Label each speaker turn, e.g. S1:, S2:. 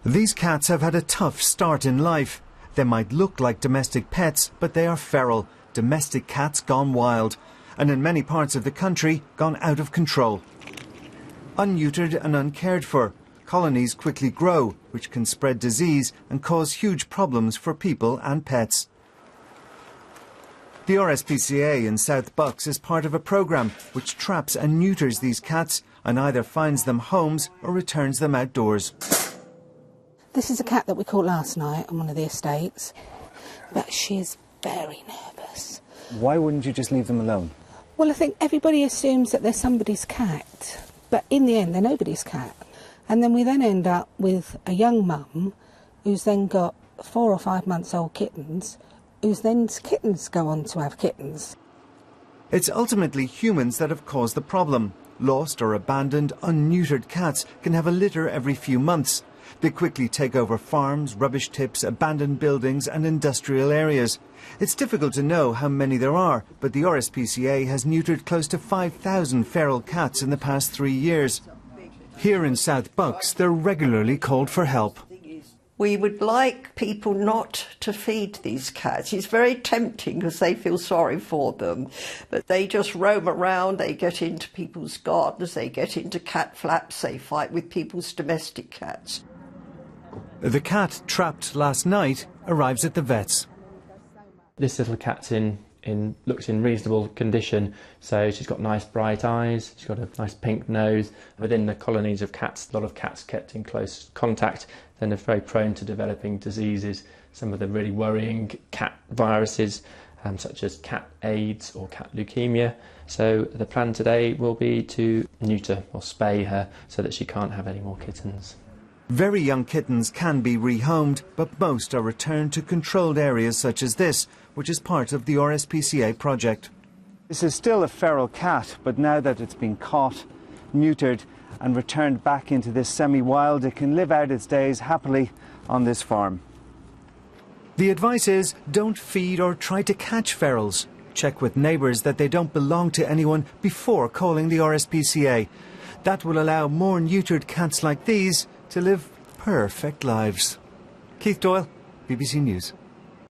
S1: These cats have had a tough start in life. They might look like domestic pets, but they are feral, domestic cats gone wild, and in many parts of the country gone out of control. Unneutered and uncared for, colonies quickly grow, which can spread disease and cause huge problems for people and pets. The RSPCA in South Bucks is part of a programme which traps and neuters these cats and either finds them homes or returns them outdoors.
S2: This is a cat that we caught last night on one of the estates, but she is very nervous.
S1: Why wouldn't you just leave them alone?
S2: Well, I think everybody assumes that they're somebody's cat, but in the end they're nobody's cat. And then we then end up with a young mum who's then got 4 or 5 months old kittens, whose then kittens go on to have kittens.
S1: It's ultimately humans that have caused the problem. Lost or abandoned, unneutered cats can have a litter every few months. They quickly take over farms, rubbish tips, abandoned buildings and industrial areas. It's difficult to know how many there are, but the RSPCA has neutered close to 5,000 feral cats in the past 3 years. Here in South Bucks, they're regularly called for help.
S3: We would like people not to feed these cats. It's very tempting because they feel sorry for them, but they just roam around, they get into people's gardens, they get into cat flaps, they fight with people's domestic cats.
S1: The cat trapped last night arrives at the vets.
S4: This little cat's looks in reasonable condition, so she's got nice bright eyes, she's got a nice pink nose. Within the colonies of cats, a lot of cats kept in close contact, then are very prone to developing diseases. Some of the really worrying cat viruses, such as cat AIDS or cat leukemia. So the plan today will be to neuter or spay her so that she can't have any more kittens.
S1: Very young kittens can be rehomed, but most are returned to controlled areas such as this, which is part of the RSPCA project. This is still a feral cat, but now that it's been caught, neutered and returned back into this semi-wild, it can live out its days happily on this farm. The advice is don't feed or try to catch ferals. Check with neighbours that they don't belong to anyone before calling the RSPCA. That will allow more neutered cats like these to live perfect lives. Keith Doyle, BBC News.